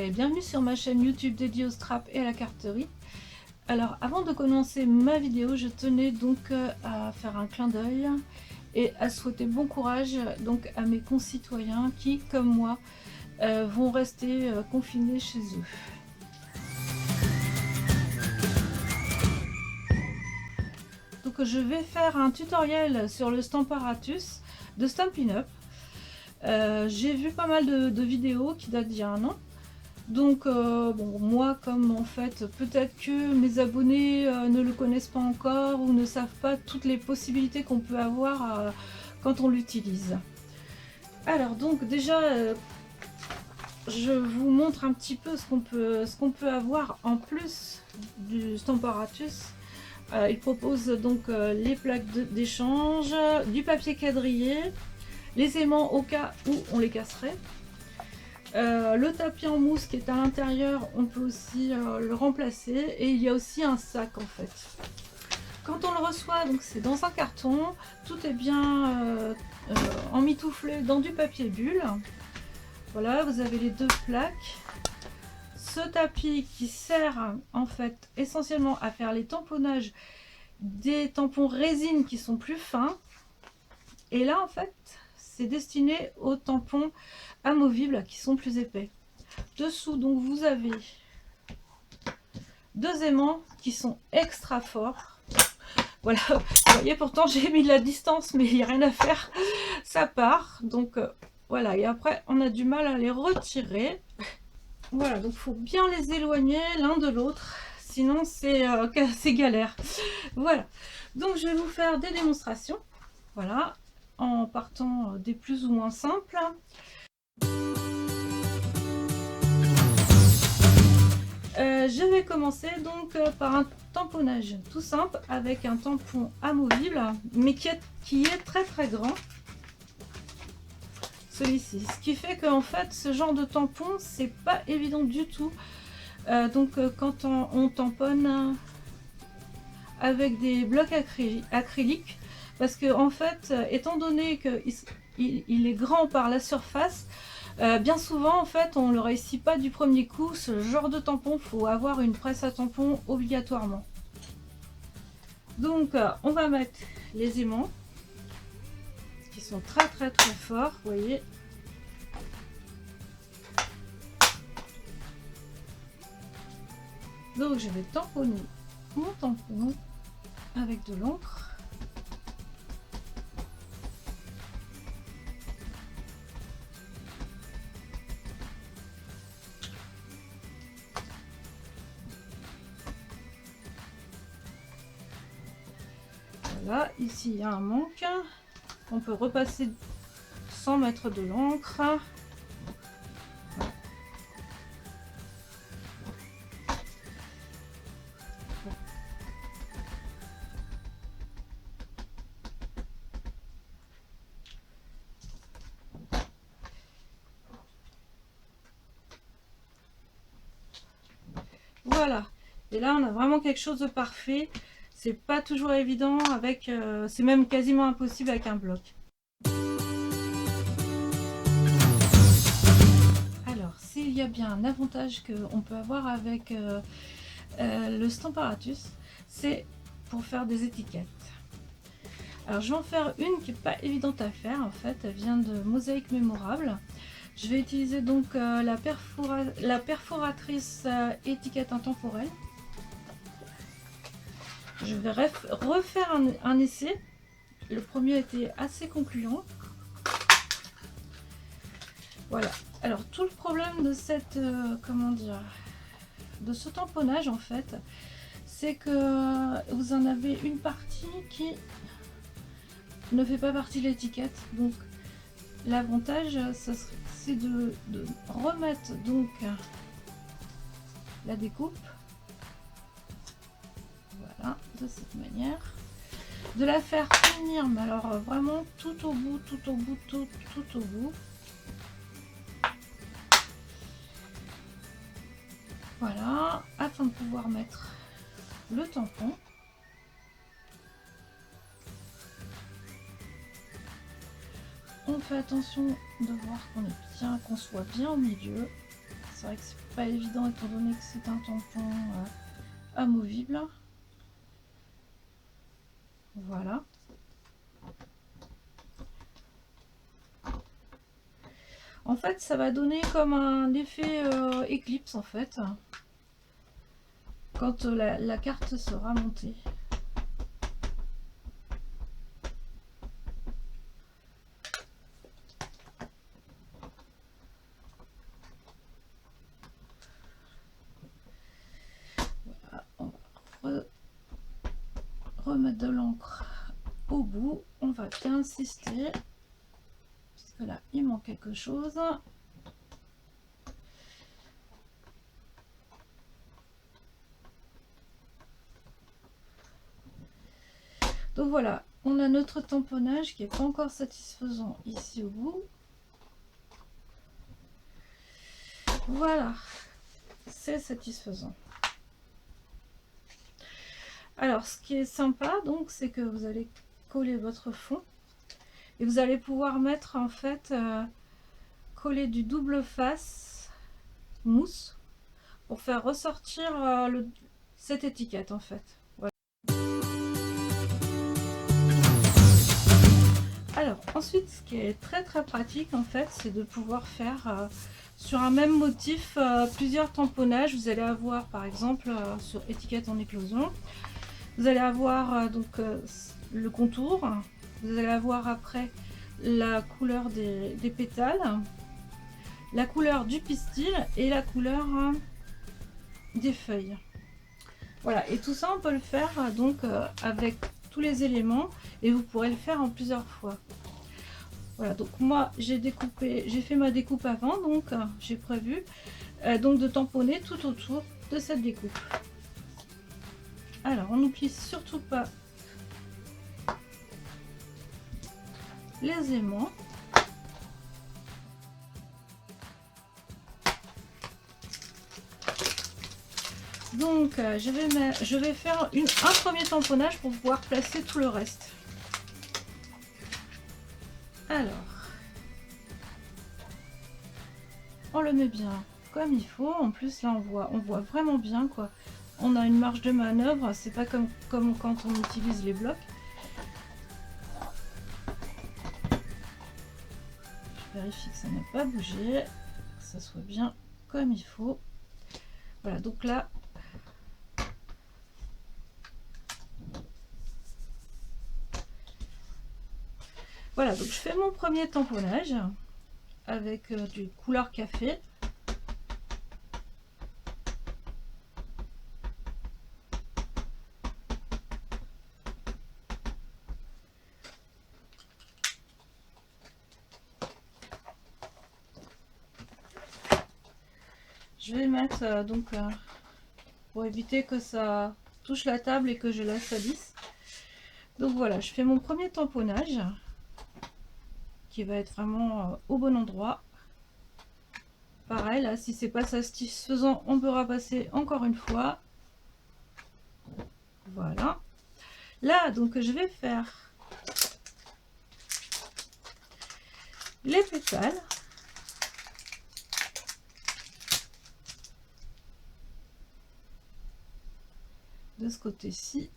et bienvenue sur ma chaîne YouTube dédiée au strap et à la carterie. Alors avant de commencer ma vidéo, je tenais donc à faire un clin d'œil et à souhaiter bon courage donc à mes concitoyens qui, comme moi, vont rester confinés chez eux. Donc je vais faire un tutoriel sur le Stamparatus de Stampin' Up. J'ai vu pas mal de vidéos qui datent d'il y a un an. Donc bon, moi, comme en fait peut-être que mes abonnés ne le connaissent pas encore ou ne savent pas toutes les possibilités qu'on peut avoir quand on l'utilise. Alors donc déjà je vous montre un petit peu ce qu'on peut avoir en plus du Stamparatus. Il propose donc les plaques d'échange, du papier quadrillé, les aimants au cas où on les casserait. Le tapis en mousse qui est à l'intérieur, on peut aussi le remplacer, et il y a aussi un sac en fait. Quand on le reçoit, donc c'est dans un carton, tout est bien emmitouflé dans du papier bulle. Voilà, vous avez les deux plaques. Ce tapis qui sert en fait essentiellement à faire les tamponnages des tampons résine qui sont plus fins. Et là en fait, c'est destiné aux tampons amovibles qui sont plus épais. Dessous donc vous avez deux aimants qui sont extra forts. Voilà, vous voyez, pourtant j'ai mis de la distance mais il n'y a rien à faire, ça part. Donc voilà, et après on a du mal à les retirer. Voilà, donc il faut bien les éloigner l'un de l'autre, sinon c'est galère. Voilà, donc je vais vous faire des démonstrations, voilà, en partant des plus ou moins simples. Je vais commencer donc par un tamponnage tout simple avec un tampon amovible, mais qui est très très grand. Celui-ci, ce qui fait qu'en fait ce genre de tampon c'est pas évident du tout. Quand on tamponne avec des blocs acryliques, parce que en fait étant donné qu'il est grand par la surface, bien souvent en fait on ne le réussit pas du premier coup. Ce genre de tampon, faut avoir une presse à tampon obligatoirement. Donc on va mettre les aimants qui sont très très très forts, vous voyez. Donc je vais tamponner mon tampon avec de l'encre. Voilà, ici il y a un manque. On peut repasser sans mettre de l'encre. Voilà, et là on a vraiment quelque chose de parfait. C'est pas toujours évident avec, c'est même quasiment impossible avec un bloc. Alors, s'il y a bien un avantage qu'on peut avoir avec le Stamparatus, c'est pour faire des étiquettes. Alors, je vais en faire une qui n'est pas évidente à faire en fait. Elle vient de Mosaïque Mémorable. Je vais utiliser donc la perforatrice étiquette intemporelle. Je vais refaire un essai. Le premier était assez concluant. Voilà. Alors tout le problème de cette de ce tamponnage en fait, c'est que vous en avez une partie qui ne fait pas partie de l'étiquette. Donc l'avantage, c'est de remettre donc la découpe. Voilà, de cette manière, de la faire tenir, mais alors vraiment tout au bout, tout au bout, tout au bout. Voilà, afin de pouvoir mettre le tampon. On fait attention de voir qu'on soit bien au milieu. C'est vrai que c'est pas évident étant donné que c'est un tampon amovible. Voilà. En fait, ça va donner comme un effet éclipse en fait, quand la carte sera montée. Voilà, on va remettre de l'encre au bout. On va bien insister, parce que là, il manque quelque chose. Donc voilà, on a notre tamponnage qui n'est pas encore satisfaisant ici au bout. Voilà, c'est satisfaisant. Alors, ce qui est sympa, donc, c'est que vous allez coller votre fond et vous allez pouvoir mettre en fait coller du double face mousse pour faire ressortir cette étiquette en fait. Voilà. Alors ensuite, ce qui est très pratique en fait, c'est de pouvoir faire sur un même motif plusieurs tamponnages. Vous allez avoir par exemple sur étiquette en éclosion, vous allez avoir le contour, vous allez avoir après la couleur des pétales, la couleur du pistil et la couleur des feuilles. Voilà, et tout ça on peut le faire avec tous les éléments et vous pourrez le faire en plusieurs fois. Voilà, donc moi j'ai fait ma découpe avant, donc j'ai prévu donc de tamponner tout autour de cette découpe. Alors on n'oublie surtout pas les aimants. Donc je vais faire un premier tamponnage pour pouvoir placer tout le reste. Alors, on le met bien comme il faut. En plus là on voit vraiment bien quoi. On a une marge de manœuvre, c'est pas comme quand on utilise les blocs. Je vérifie que ça n'a pas bougé, que ça soit bien comme il faut. Voilà, donc là voilà, donc je fais mon premier tamponnage avec du couleur café. Je vais mettre pour éviter que ça touche la table et que je la salisse. Donc voilà, je fais mon premier tamponnage qui va être vraiment au bon endroit. Pareil, là, si c'est pas satisfaisant, on peut repasser encore une fois. Voilà. Là, donc, je vais faire les pétales. De ce côté-ci.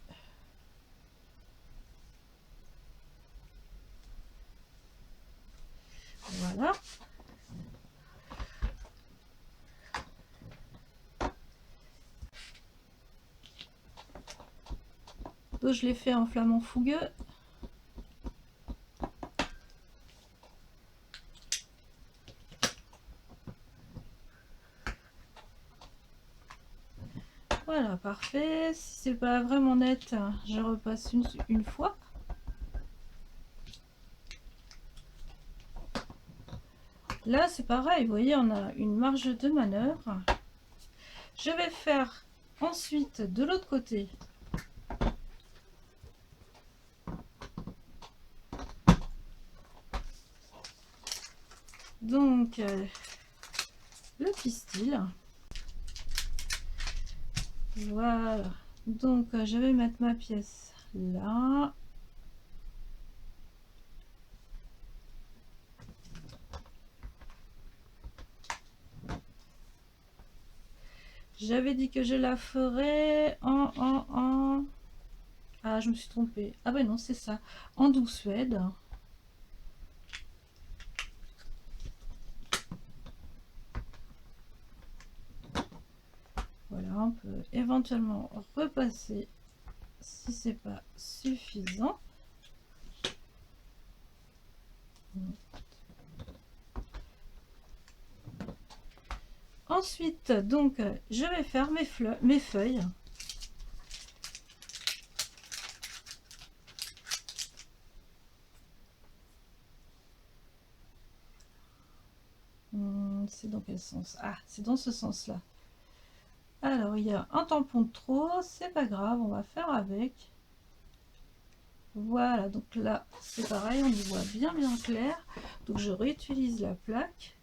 Voilà. Donc, je l'ai fait en flamant fougueux. Voilà, parfait. Si c'est pas vraiment net, je repasse une fois. Là, c'est pareil, vous voyez, on a une marge de manœuvre. Je vais faire ensuite de l'autre côté. Donc, le pistil. Voilà. Donc, je vais mettre ma pièce là. J'avais dit que je la ferais Ah, je me suis trompée. Ah ben non, c'est ça. En doux suède. Voilà, on peut éventuellement repasser si c'est pas suffisant. Ensuite, donc, je vais faire mes feuilles. C'est dans quel sens? Ah, c'est dans ce sens-là. Alors, il y a un tampon de trop, c'est pas grave, on va faire avec. Voilà, donc là, c'est pareil, on y voit bien clair. Donc, je réutilise la plaque.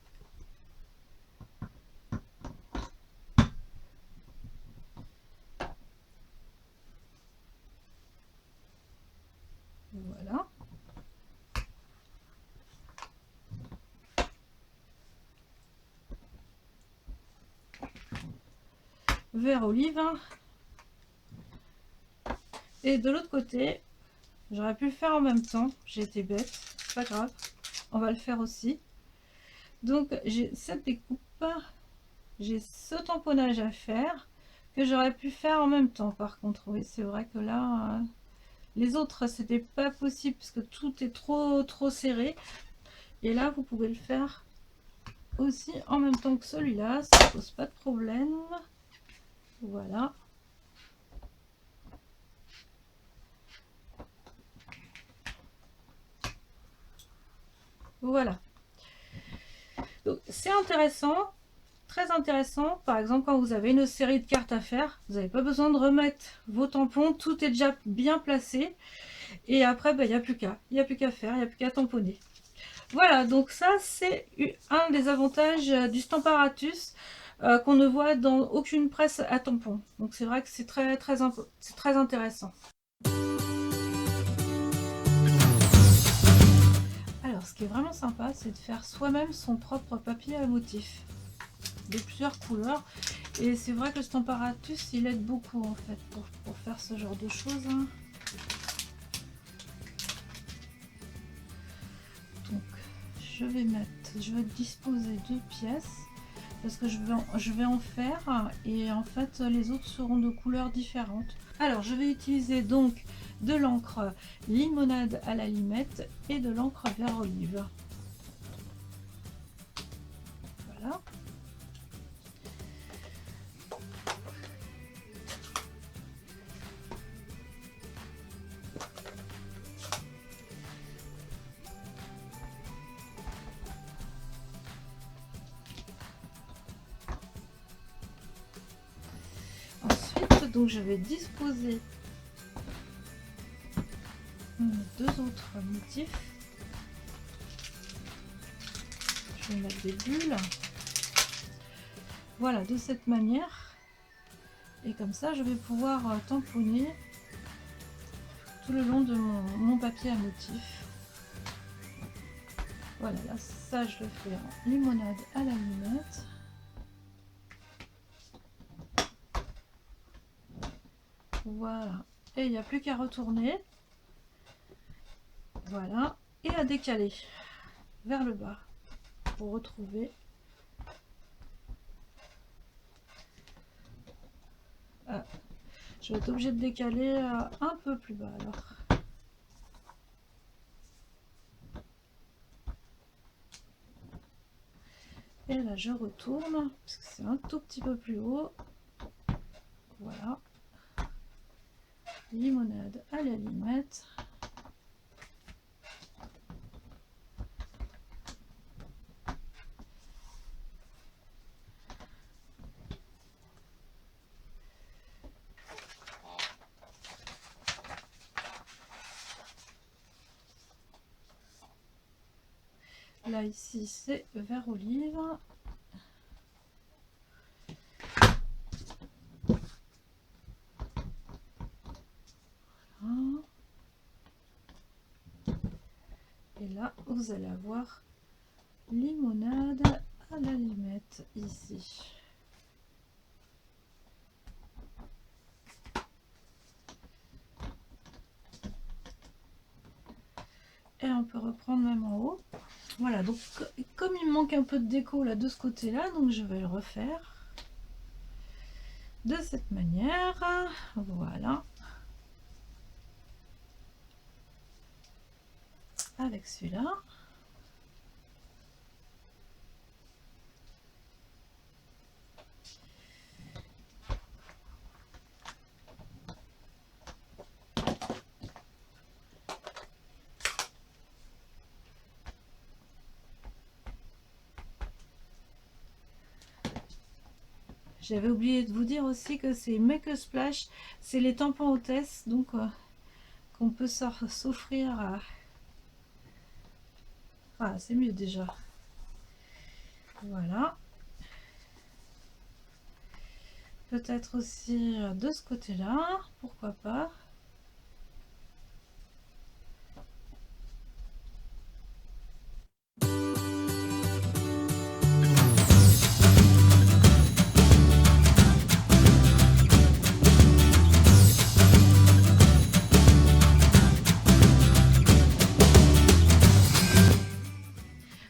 Voilà. Vert olive. Et de l'autre côté, j'aurais pu le faire en même temps. J'ai été bête, c'est pas grave. On va le faire aussi. Donc, j'ai cette découpe. J'ai ce tamponnage à faire que j'aurais pu faire en même temps. Par contre, oui, c'est vrai que là, les autres, c'était pas possible parce que tout est trop serré. Et là, vous pouvez le faire aussi en même temps que celui-là, ça pose pas de problème. Voilà. Voilà. Donc c'est intéressant, très intéressant. Par exemple, quand vous avez une série de cartes à faire, vous n'avez pas besoin de remettre vos tampons, tout est déjà bien placé. Et après, il n'y a plus qu'à faire, il n'y a plus qu'à tamponner. Voilà, donc ça c'est un des avantages du Stamparatus qu'on ne voit dans aucune presse à tampons. Donc c'est vrai que c'est très intéressant. Alors ce qui est vraiment sympa, c'est de faire soi-même son propre papier à motif de plusieurs couleurs. Et c'est vrai que le Stamparatus il aide beaucoup en fait pour faire ce genre de choses. Hein. Donc je vais disposer 2 pièces. Parce que je vais en faire et en fait les autres seront de couleurs différentes. Alors je vais utiliser donc de l'encre limonade à la limette et de l'encre vert olive. Voilà. Ensuite, donc je vais disposer 2 autres motifs. Je vais mettre des bulles. Voilà, de cette manière. Et comme ça, je vais pouvoir tamponner tout le long de mon papier à motif. Voilà, là, ça je le fais en limonade à la limette. Voilà, et il n'y a plus qu'à retourner. Voilà, et à décaler vers le bas pour retrouver. Ah, je vais être obligée de décaler un peu plus bas alors. Et là je retourne parce que c'est un tout petit peu plus haut. Voilà, limonade à la limette. Là ici c'est vert olive. Voilà. Et là vous allez avoir limonade à la limette ici. Et on peut reprendre même en haut. Voilà, donc comme il me manque un peu de déco là de ce côté là, donc je vais le refaire de cette manière. Voilà, avec celui-là. J'avais oublié de vous dire aussi que c'est Make a Splash, c'est les tampons hôtesse, donc qu'on peut s'offrir. Ah, c'est mieux déjà. Voilà. Peut-être aussi de ce côté-là, pourquoi pas.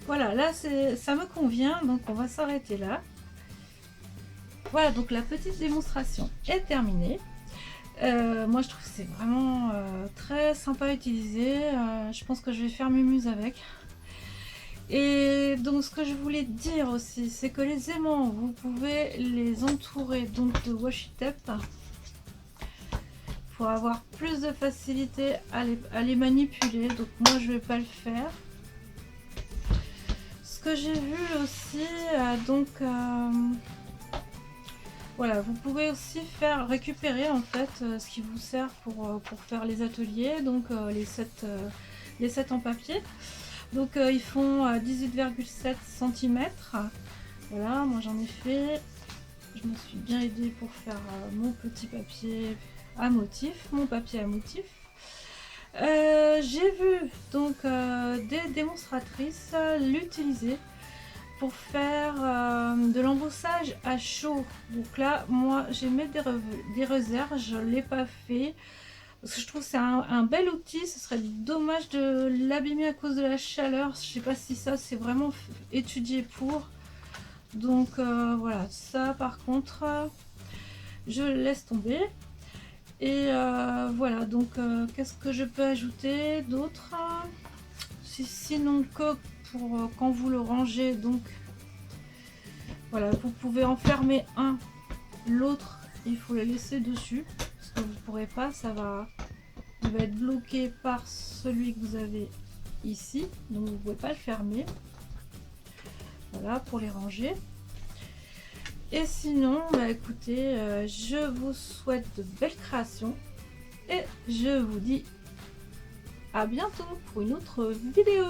Voilà, là ça me convient, donc on va s'arrêter là. Voilà, donc la petite démonstration est terminée. Moi je trouve que c'est vraiment très sympa à utiliser. Je pense que je vais faire mumuse avec. Et donc ce que je voulais dire aussi, c'est que les aimants, vous pouvez les entourer donc de washi tape pour avoir plus de facilité à les manipuler. Donc moi je vais pas le faire. Ce que j'ai vu aussi, voilà, vous pouvez aussi récupérer en fait ce qui vous sert pour faire les ateliers, donc les sets en papier. Donc ils font 18,7 cm. Voilà, moi j'en ai fait. Je me suis bien aidée pour faire mon petit papier à motif, mon papier à motif. J'ai vu donc des démonstratrices l'utiliser pour faire de l'embossage à chaud. Donc là, moi j'ai mis des réserves, je ne l'ai pas fait. Parce que je trouve que c'est un bel outil, ce serait dommage de l'abîmer à cause de la chaleur. Je sais pas si ça c'est vraiment étudié pour. Donc voilà, ça par contre, je laisse tomber. Et voilà, donc qu'est-ce que je peux ajouter d'autre? Sinon que pour quand vous le rangez, donc voilà, vous pouvez en fermer un, l'autre il faut le laisser dessus. Parce que vous ne pourrez pas, il va être bloqué par celui que vous avez ici, donc vous ne pouvez pas le fermer. Voilà pour les ranger. Et sinon, bah écoutez, je vous souhaite de belles créations et je vous dis à bientôt pour une autre vidéo.